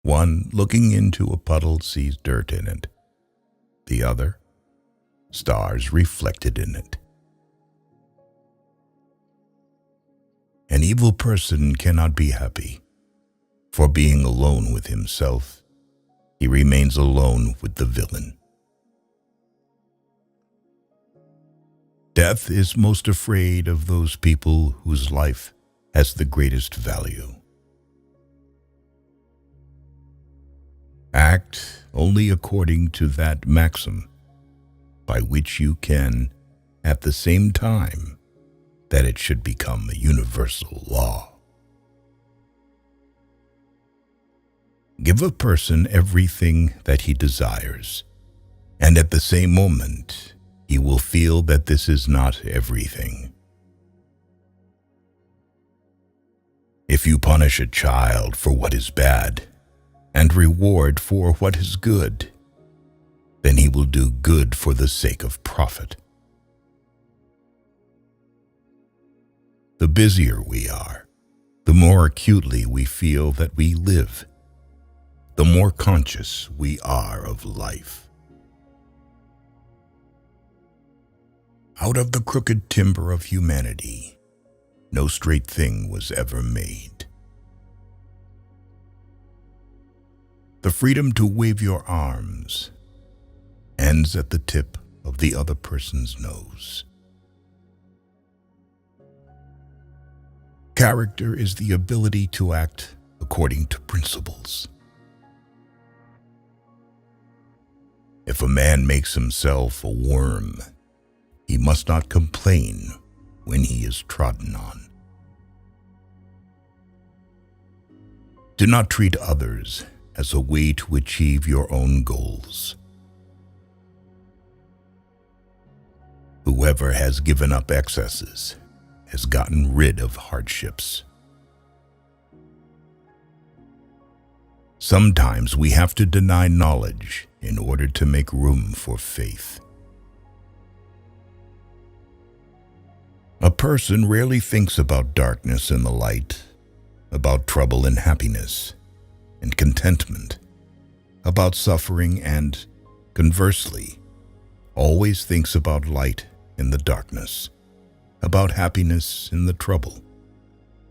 One, looking into a puddle, sees dirt in it. The other, stars reflected in it. An evil person cannot be happy, for being alone with himself, he remains alone with the villain. Death is most afraid of those people whose life has the greatest value. Act only according to that maxim by which you can, at the same time, that it should become a universal law. Give a person everything that he desires, and at the same moment, he will feel that this is not everything. If you punish a child for what is bad, and reward for what is good, then he will do good for the sake of profit. The busier we are, the more acutely we feel that we live, the more conscious we are of life. Out of the crooked timber of humanity, no straight thing was ever made. The freedom to wave your arms ends at the tip of the other person's nose. Character is the ability to act according to principles. If a man makes himself a worm, he must not complain when he is trodden on. Do not treat others as a way to achieve your own goals. Whoever has given up excesses has gotten rid of hardships. Sometimes we have to deny knowledge in order to make room for faith. A person rarely thinks about darkness and the light, about trouble and happiness, and contentment, about suffering and, conversely, always thinks about light in the darkness, about happiness in the trouble,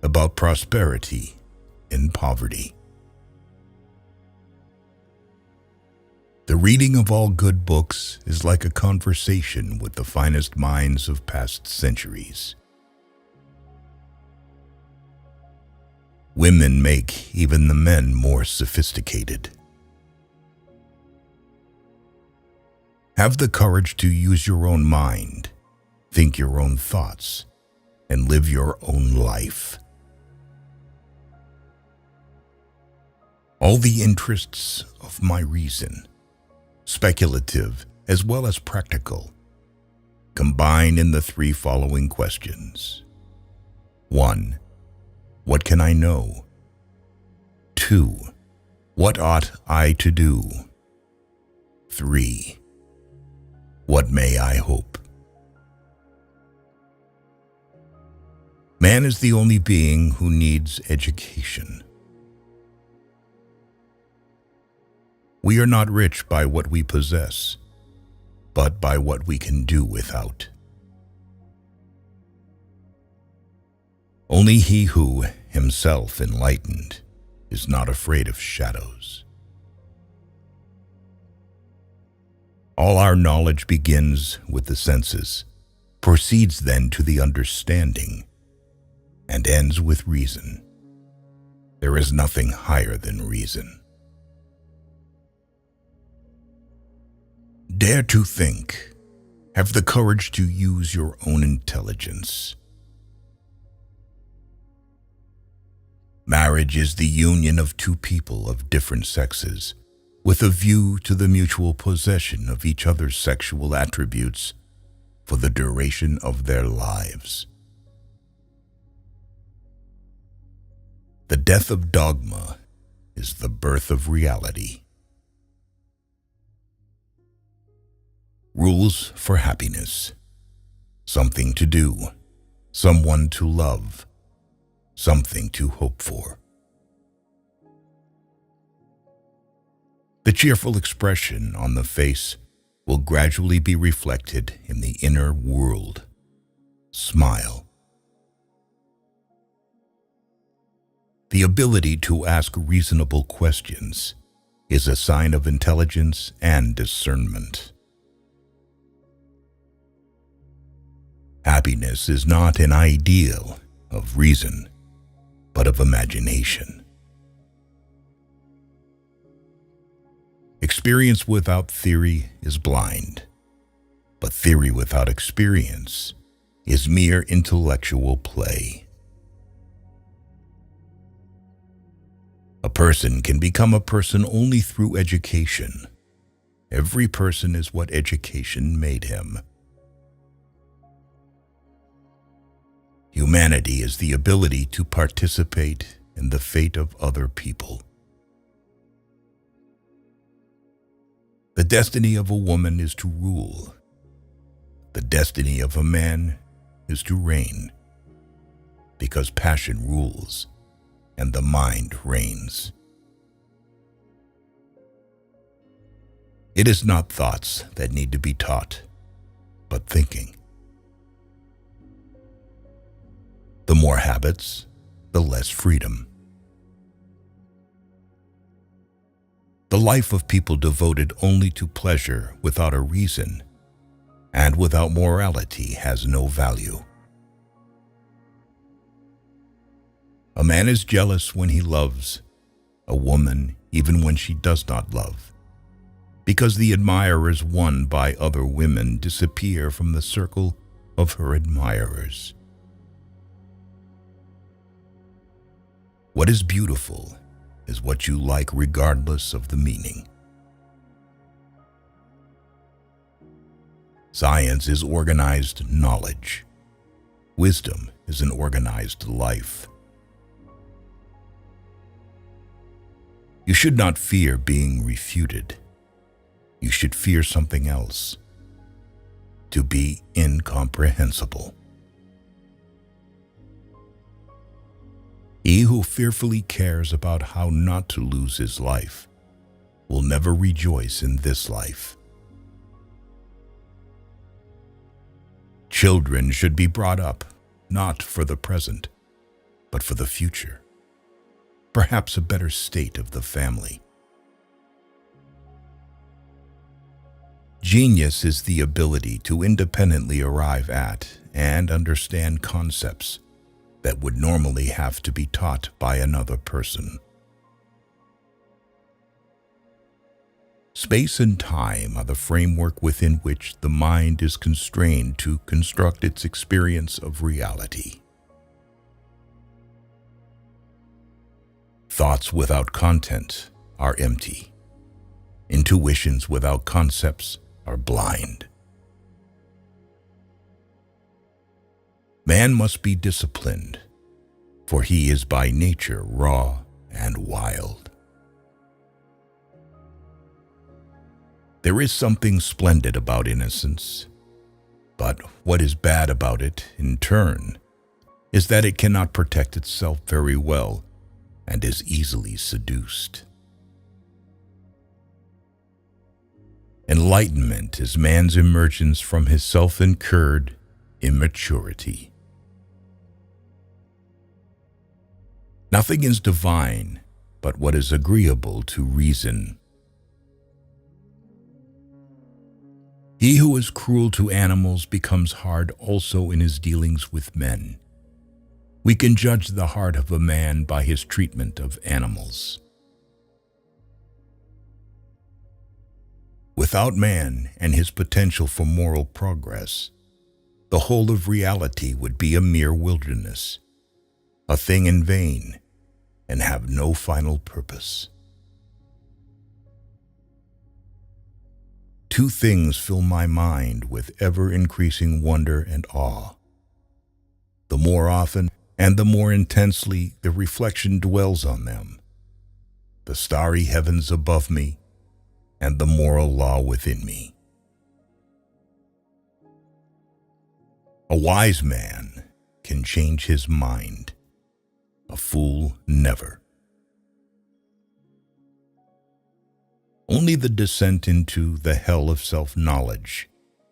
about prosperity in poverty. The reading of all good books is like a conversation with the finest minds of past centuries. Women make even the men more sophisticated. Have the courage to use your own mind, think your own thoughts, and live your own life. All the interests of my reason, speculative as well as practical, combine in the three following questions. 1. What can I know? 2. What ought I to do? 3. What may I hope? Man is the only being who needs education. We are not rich by what we possess, but by what we can do without. Only he who, himself enlightened, is not afraid of shadows. All our knowledge begins with the senses, proceeds then to the understanding, and ends with reason. There is nothing higher than reason. Dare to think. Have the courage to use your own intelligence. Marriage is the union of two people of different sexes, with a view to the mutual possession of each other's sexual attributes for the duration of their lives. The death of dogma is the birth of reality. Rules for happiness. Something to do, someone to love, something to hope for. The cheerful expression on the face will gradually be reflected in the inner world. Smile. The ability to ask reasonable questions is a sign of intelligence and discernment. Happiness is not an ideal of reason, but of imagination. Experience without theory is blind, but theory without experience is mere intellectual play. A person can become a person only through education. Every person is what education made him. Humanity is the ability to participate in the fate of other people. The destiny of a woman is to rule. The destiny of a man is to reign, because passion rules and the mind reigns. It is not thoughts that need to be taught, but thinking. The more habits, the less freedom. The life of people devoted only to pleasure without a reason and without morality has no value. A man is jealous when he loves a woman even when she does not love, because the admirers won by other women disappear from the circle of her admirers. What is beautiful is what you like regardless of the meaning. Science is organized knowledge. Wisdom is an organized life. You should not fear being refuted. You should fear something else: to be incomprehensible. He who fearfully cares about how not to lose his life will never rejoice in this life. Children should be brought up not for the present, but for the future, perhaps a better state of the family. Genius is the ability to independently arrive at and understand concepts that would normally have to be taught by another person. Space and time are the framework within which the mind is constrained to construct its experience of reality. Thoughts without content are empty. Intuitions without concepts are blind. Man must be disciplined, for he is by nature raw and wild. There is something splendid about innocence, but what is bad about it, in turn, is that it cannot protect itself very well and is easily seduced. Enlightenment is man's emergence from his self-incurred immaturity. Nothing is divine but what is agreeable to reason. He who is cruel to animals becomes hard also in his dealings with men. We can judge the heart of a man by his treatment of animals. Without man and his potential for moral progress, the whole of reality would be a mere wilderness, a thing in vain, and have no final purpose. Two things fill my mind with ever-increasing wonder and awe. The more often and the more intensely the reflection dwells on them: the starry heavens above me and the moral law within me. A wise man can change his mind. A fool never. Only Only the descent into the hell of self-knowledge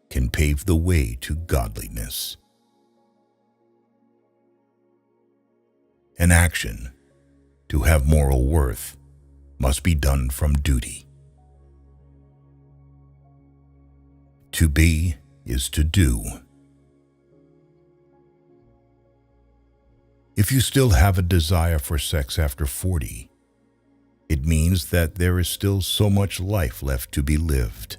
can pave the way to godliness. An action, to have moral worth, must be done from duty. To be is to do. If you still have a desire for sex after 40, it means that there is still so much life left to be lived.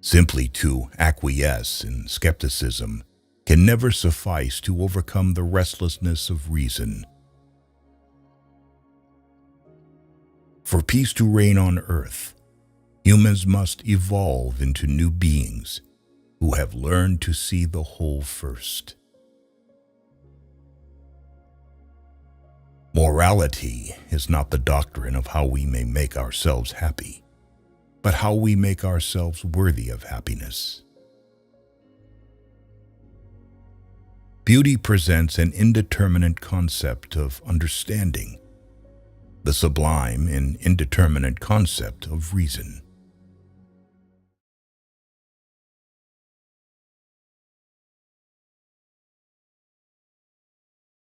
Simply to acquiesce in skepticism can never suffice to overcome the restlessness of reason. For peace to reign on earth, humans must evolve into new beings who have learned to see the whole first. Morality is not the doctrine of how we may make ourselves happy, but how we make ourselves worthy of happiness. Beauty presents an indeterminate concept of understanding, the sublime and indeterminate concept of reason.